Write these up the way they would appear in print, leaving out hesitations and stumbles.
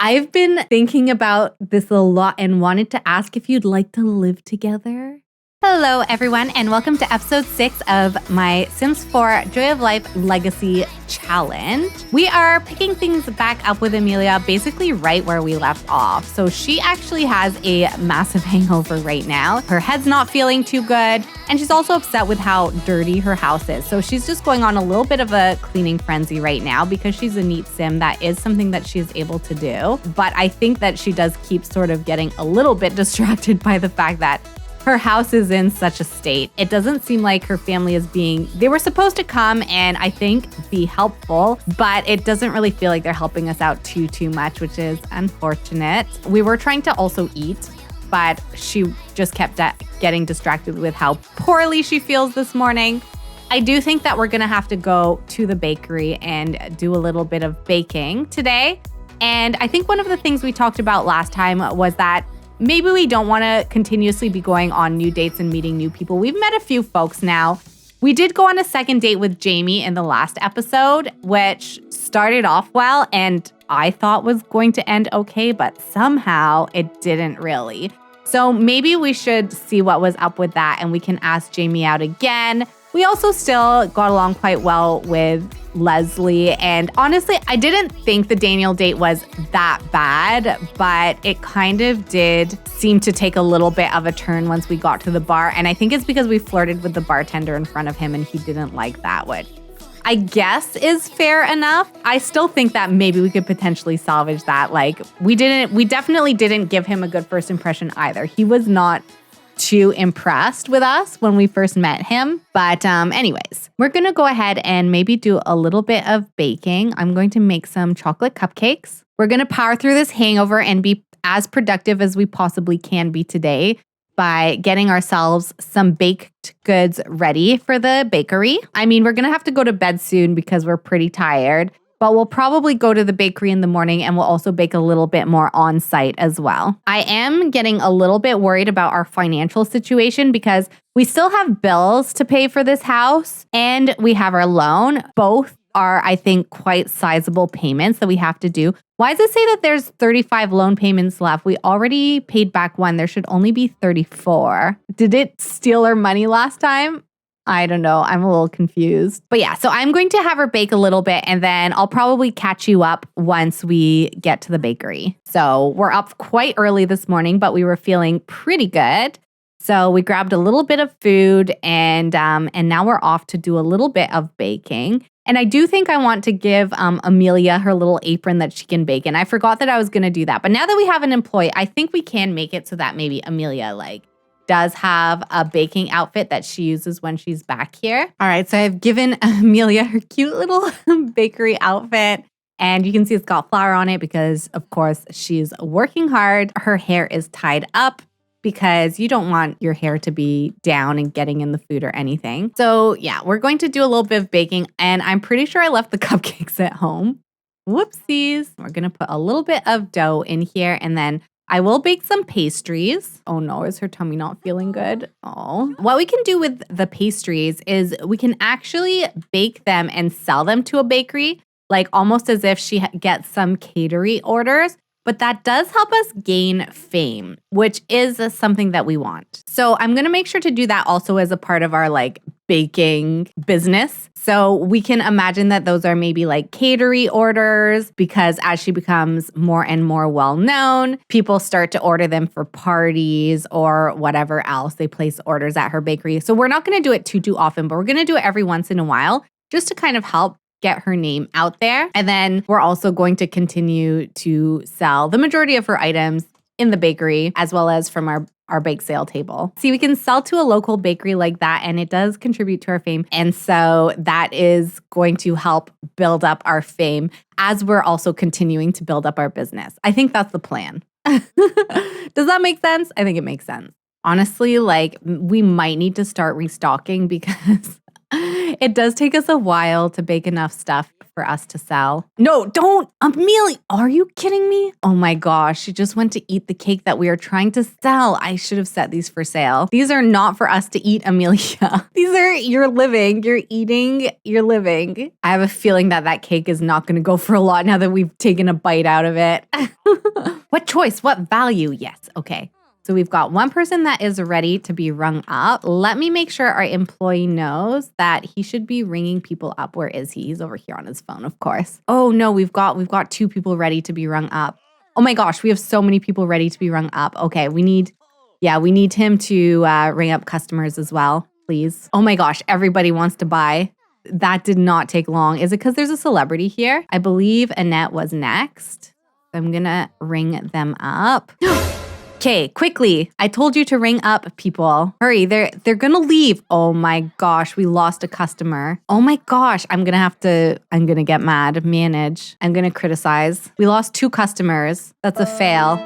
I've been thinking about this a lot and wanted to ask if you'd like to live together. Hello, everyone, and welcome to episode 6 of my Sims 4 Joy of Life Legacy Challenge. We are picking things back up with Emilia basically right where we left off. So she actually has a massive hangover right now. Her head's not feeling too good, and she's also upset with how dirty her house is. So she's just going on a little bit of a cleaning frenzy right now because she's a neat sim. That is something that she's able to do. But I think that she does keep sort of getting a little bit distracted by the fact that her house is in such a state. It doesn't seem like her family is they were supposed to come and I think be helpful, but it doesn't really feel like they're helping us out too much, which is unfortunate. We were trying to also eat, but she just kept getting distracted with how poorly she feels this morning. I do think that we're gonna have to go to the bakery and do a little bit of baking today. And I think one of the things we talked about last time was that maybe we don't want to continuously be going on new dates and meeting new people. We've met a few folks now. We did go on a second date with Jamie in the last episode, which started off well and I thought was going to end okay, but somehow it didn't really. So maybe we should see what was up with that and we can ask Jamie out again. We also still got along quite well with Leslie. And honestly, I didn't think the Daniel date was that bad, but it kind of did seem to take a little bit of a turn once we got to the bar. And I think it's because we flirted with the bartender in front of him and he didn't like that, which I guess is fair enough. I still think that maybe we could potentially salvage that. Like we definitely didn't give him a good first impression either. He was not too impressed with us when we first met him. But anyways, we're going to go ahead and maybe do a little bit of baking. I'm going to make some chocolate cupcakes. We're going to power through this hangover and be as productive as we possibly can be today by getting ourselves some baked goods ready for the bakery. I mean, we're going to have to go to bed soon because we're pretty tired. But we'll probably go to the bakery in the morning and we'll also bake a little bit more on site as well. I am getting a little bit worried about our financial situation because we still have bills to pay for this house and we have our loan. Both are, I think, quite sizable payments that we have to do. Why does it say that there's 35 loan payments left? We already paid back one. There should only be 34. Did it steal our money last time? I don't know. I'm a little confused. But yeah, so I'm going to have her bake a little bit and then I'll probably catch you up once we get to the bakery. So we're up quite early this morning, but we were feeling pretty good. So we grabbed a little bit of food and now we're off to do a little bit of baking. And I do think I want to give Emilia her little apron that she can bake in. I forgot that I was going to do that. But now that we have an employee, I think we can make it so that maybe Emilia does have a baking outfit that she uses when she's back here. All right, so I've given Emilia her cute little bakery outfit. And you can see it's got flour on it because, of course, she's working hard. Her hair is tied up because you don't want your hair to be down and getting in the food or anything. So yeah, we're going to do a little bit of baking. And I'm pretty sure I left the cupcakes at home. Whoopsies. We're going to put a little bit of dough in here and then I will bake some pastries. Oh no, is her tummy not feeling good? Oh. What we can do with the pastries is we can actually bake them and sell them to a bakery, like almost as if she gets some catering orders. But that does help us gain fame, which is something that we want. So I'm going to make sure to do that also as a part of our baking business. So we can imagine that those are maybe catering orders because as she becomes more and more well-known, people start to order them for parties or whatever else. They place orders at her bakery. So we're not going to do it too often, but we're going to do it every once in a while just to kind of help get her name out there. And then we're also going to continue to sell the majority of her items in the bakery as well as from our bake sale table. See, we can sell to a local bakery like that and it does contribute to our fame. And so that is going to help build up our fame as we're also continuing to build up our business. I think that's the plan. Does that make sense? I think it makes sense. Honestly, we might need to start restocking because it does take us a while to bake enough stuff for us to sell. No, don't. Amelia, are you kidding me? Oh my gosh, she just went to eat the cake that we are trying to sell. I should have set these for sale. These are not for us to eat, Amelia. These are, you're living, you're eating, you're living. I have a feeling that that cake is not going to go for a lot now that we've taken a bite out of it. What choice? What value? Yes. Okay. So we've got one person that is ready to be rung up. Let me make sure our employee knows that he should be ringing people up. Where is he? He's over here on his phone, of course. Oh no, we've got 2 people ready to be rung up. Oh my gosh, we have so many people ready to be rung up. Okay, we need him to ring up customers as well, please. Oh my gosh, everybody wants to buy. That did not take long. Is it because there's a celebrity here? I believe Annette was next. I'm gonna ring them up. Okay, quickly. I told you to ring up people. Hurry, they're gonna leave. Oh my gosh, we lost a customer. Oh my gosh, I'm gonna get mad, manage. I'm gonna criticize. We lost 2 customers. That's a fail.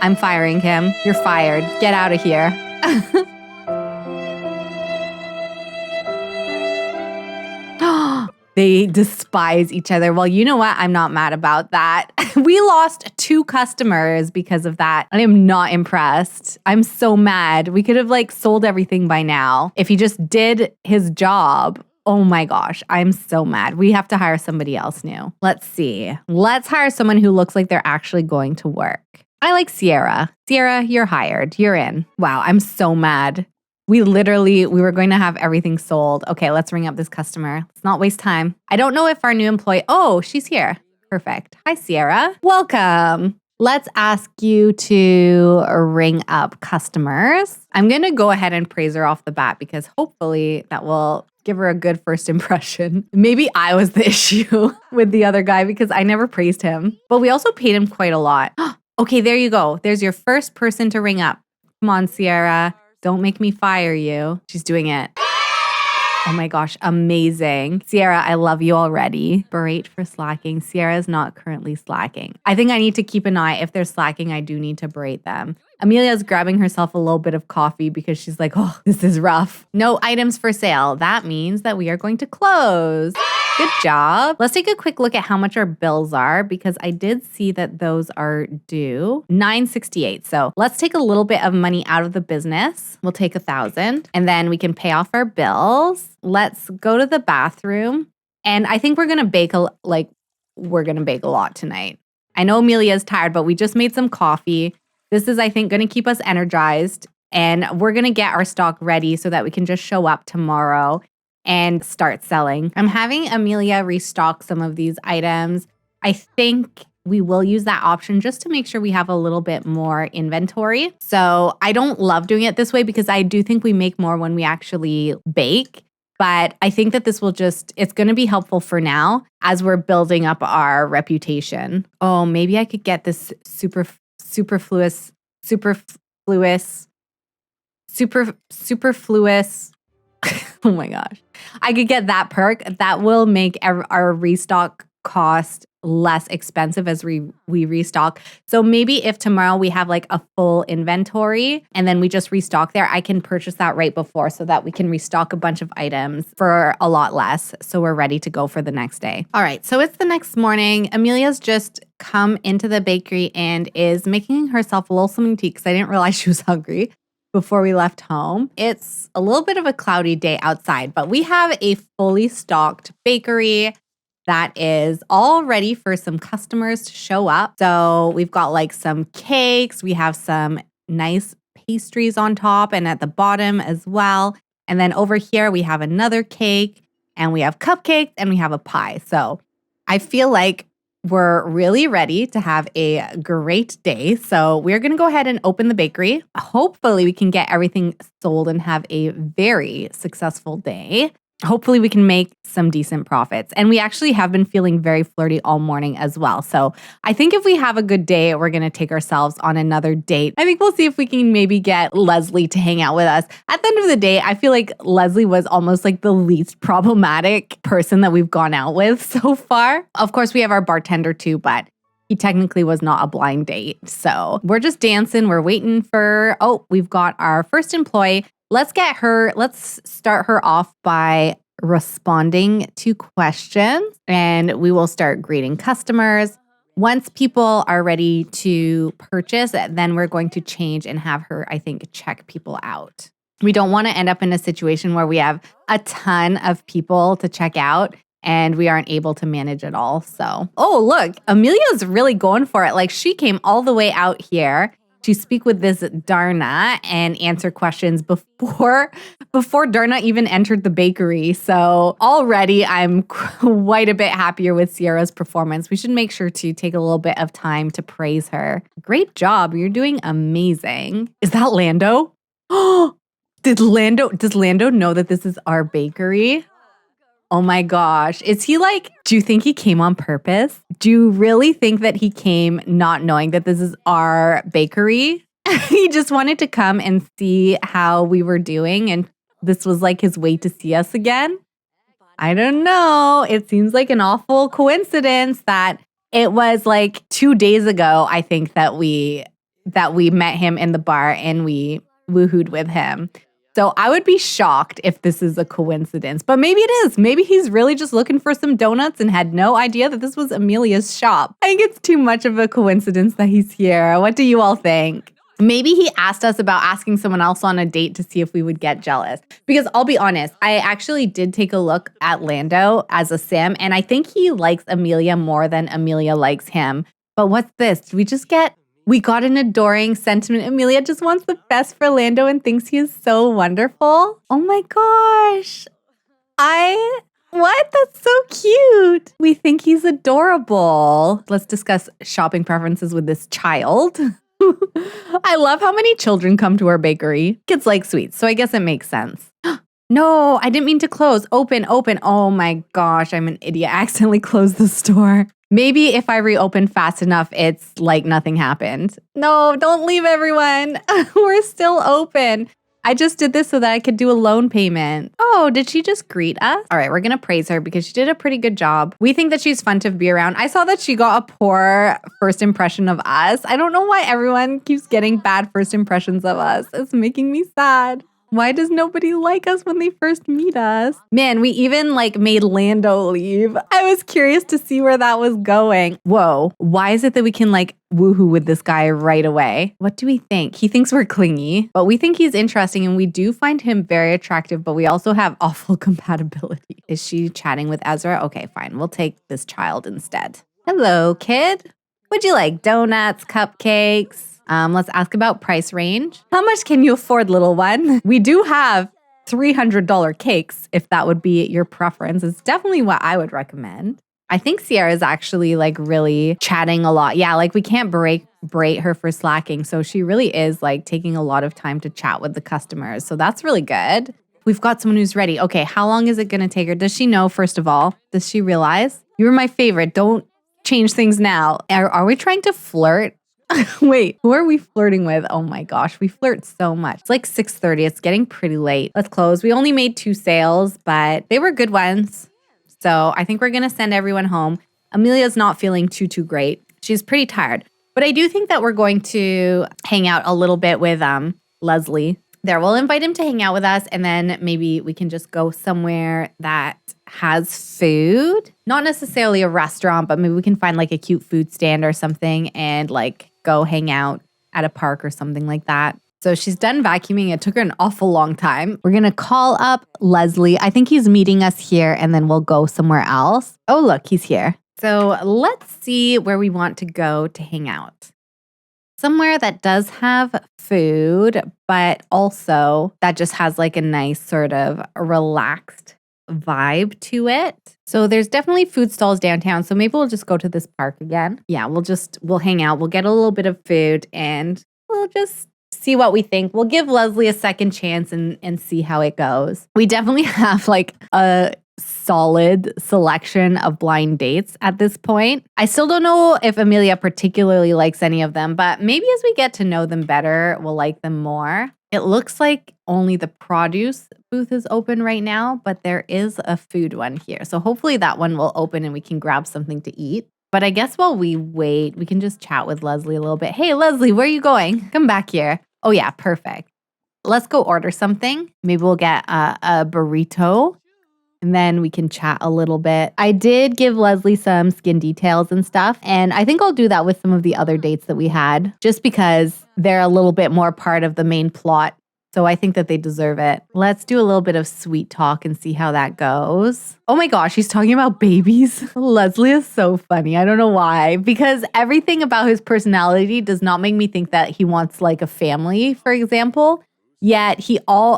I'm firing him. You're fired. Get out of here. They despise each other. Well, you know what? I'm not mad about that. We lost 2 customers because of that. I am not impressed. I'm so mad. We could have sold everything by now if he just did his job. Oh my gosh, I'm so mad. We have to hire somebody else new. Let's see. Let's hire someone who looks like they're actually going to work. I like Sierra. Sierra, you're hired. You're in. Wow, I'm so mad. We were going to have everything sold. Okay, let's ring up this customer. Let's not waste time. I don't know if our new employee, oh, she's here. Perfect. Hi, Sierra. Welcome. Let's ask you to ring up customers. I'm going to go ahead and praise her off the bat because hopefully that will give her a good first impression. Maybe I was the issue with the other guy because I never praised him. But we also paid him quite a lot. Okay, there you go. There's your first person to ring up. Come on, Sierra. Don't make me fire you. She's doing it. Oh my gosh, amazing. Sierra, I love you already. Berate for slacking. Sierra is not currently slacking. I think I need to keep an eye. If they're slacking, I do need to berate them. Amelia's grabbing herself a little bit of coffee because she's like, oh, this is rough. No items for sale. That means that we are going to close. Good job. Let's take a quick look at how much our bills are because I did see that those are due $968. So let's take a little bit of money out of the business. We'll take $1,000 and then we can pay off our bills. Let's go to the bathroom. And I think we're going to bake a lot tonight. I know Amelia's tired, but we just made some coffee. This is, I think, going to keep us energized. And we're going to get our stock ready so that we can just show up tomorrow and start selling. I'm having Emilia restock some of these items. I think we will use that option just to make sure we have a little bit more inventory. So I don't love doing it this way because I do think we make more when we actually bake. But I think that this will it's going to be helpful for now as we're building up our reputation. Oh, maybe I could get this superfluous. Oh my gosh. I could get that perk. That will make our restock cost less expensive as we restock. So maybe if tomorrow we have a full inventory and then we just restock there, I can purchase that right before so that we can restock a bunch of items for a lot less. So we're ready to go for the next day. All right. So it's the next morning. Amelia's just come into the bakery and is making herself a little something to eat because I didn't realize she was hungry before we left home. It's a little bit of a cloudy day outside, but we have a fully stocked bakery that is all ready for some customers to show up. So we've got some cakes. We have some nice pastries on top and at the bottom as well. And then over here, we have another cake and we have cupcakes and we have a pie. So I feel like we're really ready to have a great day. So we're going to go ahead and open the bakery. Hopefully we can get everything sold and have a very successful day. Hopefully we can make some decent profits. And we actually have been feeling very flirty all morning as well. So I think if we have a good day, we're going to take ourselves on another date. I think we'll see if we can maybe get Leslie to hang out with us. At the end of the day, I feel like Leslie was almost the least problematic person that we've gone out with so far. Of course, we have our bartender too, but he technically was not a blind date. So we're just dancing. We're waiting we've got our first employee. Let's start her off by responding to questions and we will start greeting customers. Once people are ready to purchase, then we're going to change and have her, I think, check people out. We don't want to end up in a situation where we have a ton of people to check out and we aren't able to manage it all. So, oh, look, Emilia's really going for it. Like she came all the way out here to speak with this Darna and answer questions before Darna even entered the bakery. So already I'm quite a bit happier with Sierra's performance. We should make sure to take a little bit of time to praise her. Great job. You're doing amazing. Is that Lando? Oh, does Lando know that this is our bakery? Oh my gosh. Is he like, do you think he came on purpose? Do you really think that he came not knowing that this is our bakery? He just wanted to come and see how we were doing and this was like his way to see us again? I don't know. It seems like an awful coincidence that it was like 2 days ago, I think that we met him in the bar and we woohooed with him. So I would be shocked if this is a coincidence, but maybe it is. Maybe he's really just looking for some donuts and had no idea that this was Emilia's shop. I think it's too much of a coincidence that he's here. What do you all think? Maybe he asked us about asking someone else on a date to see if we would get jealous. Because I'll be honest, I actually did take a look at Lando as a sim, and I think he likes Emilia more than Emilia likes him. But what's this? We got an adoring sentiment. Emilia just wants the best for Lando and thinks he is so wonderful. Oh my gosh. What? That's so cute. We think he's adorable. Let's discuss shopping preferences with this child. I love how many children come to our bakery. Kids like sweets, so I guess it makes sense. No, I didn't mean to close. Open. Oh my gosh, I'm an idiot. I accidentally closed the store. Maybe if I reopen fast enough, it's like nothing happened. No, don't leave everyone. We're still open. I just did this so that I could do a loan payment. Oh, did she just greet us? All right, we're going to praise her because she did a pretty good job. We think that she's fun to be around. I saw that she got a poor first impression of us. I don't know why everyone keeps getting bad first impressions of us. It's making me sad. Why does nobody like us when they first meet us? Man, we even made Lando leave. I was curious to see where that was going. Whoa, why is it that we can woohoo with this guy right away? What do we think? He thinks we're clingy, but we think he's interesting and we do find him very attractive, but we also have awful compatibility. Is she chatting with Ezra? Okay, fine. We'll take this child instead. Hello, kid. Would you like donuts, cupcakes? Let's ask about price range. How much can you afford, little one? We do have $300 cakes, if that would be your preference. It's definitely what I would recommend. I think Sierra is actually really chatting a lot. Yeah, we can't berate her for slacking. So she really is taking a lot of time to chat with the customers. So that's really good. We've got someone who's ready. Okay, how long is it going to take her? Does she know, first of all? Does she realize? You were my favorite. Don't change things now. Are we trying to flirt? Wait, who are we flirting with? Oh my gosh, we flirt so much. It's 6:30. It's getting pretty late. Let's close. We only made 2 sales, but they were good ones. So I think we're going to send everyone home. Emilia's not feeling too great. She's pretty tired. But I do think that we're going to hang out a little bit with Leslie. There, we'll invite him to hang out with us, and then maybe we can just go somewhere that has food. Not necessarily a restaurant, but maybe we can find a cute food stand or something and go hang out at a park or something like that. So she's done vacuuming. It took her an awful long time. We're going to call up Leslie. I think he's meeting us here and then we'll go somewhere else. Oh, look, he's here. So let's see where we want to go to hang out. Somewhere that does have food, but also that just has a nice sort of relaxed vibe to it. So there's definitely food stalls downtown. So maybe we'll just go to this park again. Yeah, we'll hang out. We'll get a little bit of food and we'll just see what we think. We'll give Leslie a second chance and see how it goes. We definitely have a solid selection of blind dates at this point. I still don't know if Emilia particularly likes any of them, but maybe as we get to know them better, we'll like them more. It looks like only the produce booth is open right now, but there is a food one here. So hopefully that one will open and we can grab something to eat. But I guess while we wait, we can just chat with Leslie a little bit. Hey, Leslie, where are you going? Come back here. Oh yeah, perfect. Let's go order something. Maybe we'll get a burrito and then we can chat a little bit. I did give Leslie some skin details and stuff, and I think I'll do that with some of the other dates that we had, just because they're a little bit more part of the main plot. So I think that they deserve it. Let's do a little bit of sweet talk and see how that goes. Oh my gosh, he's talking about babies. Leslie is so funny. I don't know why. Because everything about his personality does not make me think that he wants like a family, for example. Yet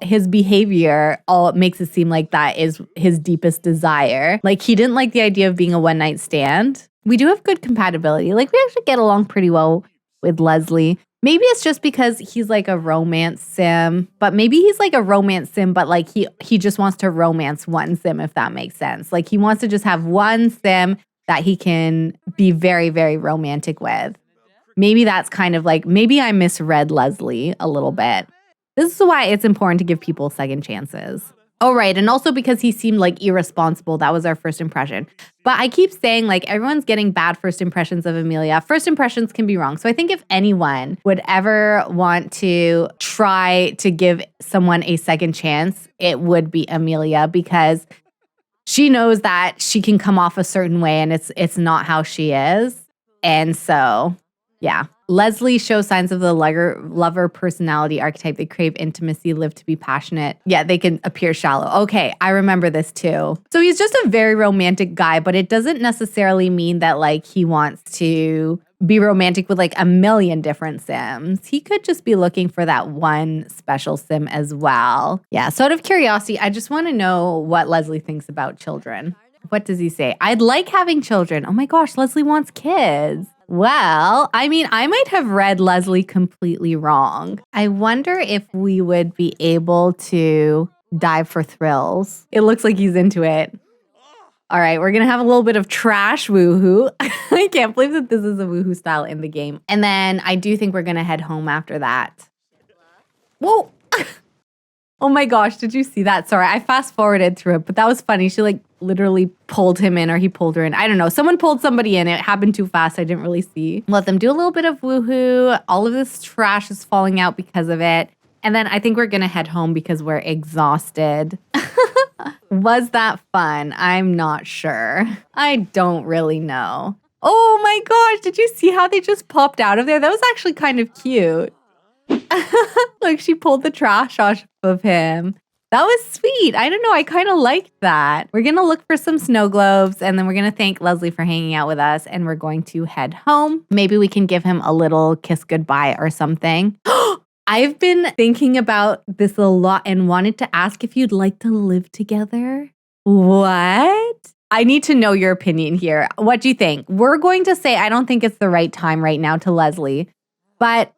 his behavior all makes it seem like that is his deepest desire. Like he didn't like the idea of being a one-night stand. We do have good compatibility. Like we actually get along pretty well with Leslie. Maybe it's just because he's like a romance sim, but maybe he's like a romance sim, but like he just wants to romance one sim, if that makes sense. Like he wants to just have one sim that he can be very, very romantic with. Maybe that's kind of like, maybe I misread Leslie a little bit. This is why it's important to give people second chances. Oh, right. And also because he seemed like irresponsible. That was our first impression. But I keep saying like everyone's getting bad first impressions of Emilia. First impressions can be wrong. So I think if anyone would ever want to try to give someone a second chance, it would be Emilia, because she knows that she can come off a certain way and it's not how she is. And so, yeah. Leslie shows signs of the lover personality archetype. They crave intimacy, live to be passionate. Yeah, they can appear shallow. Okay, I remember this too. So he's just a very romantic guy, but it doesn't necessarily mean that like he wants to be romantic with like a million different sims. He could just be looking for that one special sim as well. Yeah, so out of curiosity, I just want to know what Leslie thinks about children. What does he say? I'd like having children. Oh my gosh, Leslie wants kids. Well, I mean, I might have read Leslie completely wrong. I wonder if we would be able to dive for thrills. It looks like he's into it. All right, we're going to have a little bit of trash woohoo. I can't believe that this is a woohoo style in the game. And then I do think we're going to head home after that. Whoa. Oh my gosh, did you see that? Sorry, I fast forwarded through it, but that was funny. She like literally pulled him in, or he pulled her in. I don't know. Someone pulled somebody in. It happened too fast. I didn't really see. Let them do a little bit of woohoo. All of this trash is falling out because of it. And then I think we're going to head home because we're exhausted. Was that fun? I'm not sure. I don't really know. Oh my gosh, did you see how they just popped out of there? That was actually kind of cute. Like she pulled the trash off of him. That was sweet. I don't know. I kind of liked that. We're going to look for some snow globes, and then we're going to thank Leslie for hanging out with us, and we're going to head home. Maybe we can give him a little kiss goodbye or something. I've been thinking about this a lot and wanted to ask if you'd like to live together. What? I need to know your opinion here. What do you think? We're going to say I don't think it's the right time right now to Leslie, but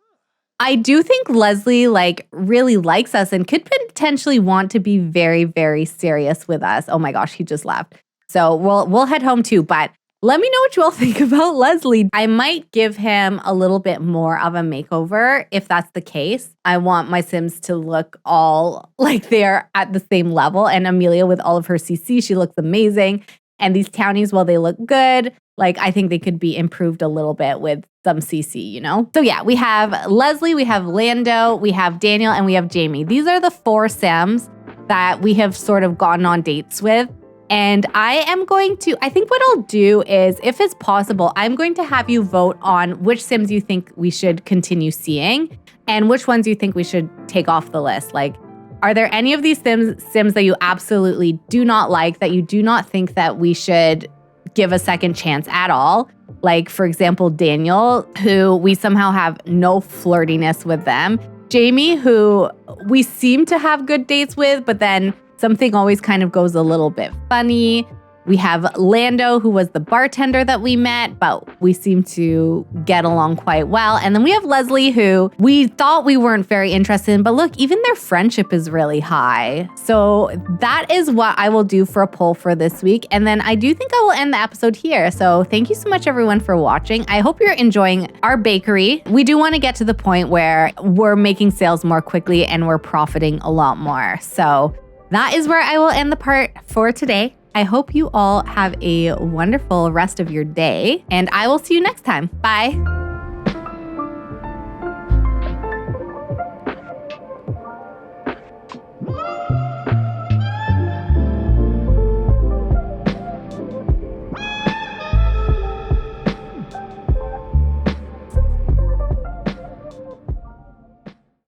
I do think Leslie like really likes us and could potentially want to be very, very serious with us. Oh my gosh, he just left. So we'll head home too, but let me know what you all think about Leslie. I might give him a little bit more of a makeover if that's the case. I want my Sims to look all like they're at the same level. And Emilia with all of her CC, she looks amazing. And these townies, while they look good, like I think they could be improved a little bit with some CC, you know? So yeah, we have Leslie, we have Lando, we have Daniel, and we have Jamie. These are the 4 Sims that we have sort of gone on dates with. And I think what I'll do is, if it's possible, I'm going to have you vote on which Sims you think we should continue seeing and which ones you think we should take off the list. Like, are there any of these Sims that you absolutely do not like, that you do not think that we should give a second chance at all? Like, for example, Daniel, who we somehow have no flirtiness with them. Jamie, who we seem to have good dates with, but then something always kind of goes a little bit funny. We have Lando, who was the bartender that we met, but we seem to get along quite well. And then we have Leslie, who we thought we weren't very interested in, but look, even their friendship is really high. So that is what I will do for a poll for this week. And then I do think I will end the episode here. So thank you so much, everyone, for watching. I hope you're enjoying our bakery. We do want to get to the point where we're making sales more quickly and we're profiting a lot more. So that is where I will end the part for today. I hope you all have a wonderful rest of your day, and I will see you next time. Bye.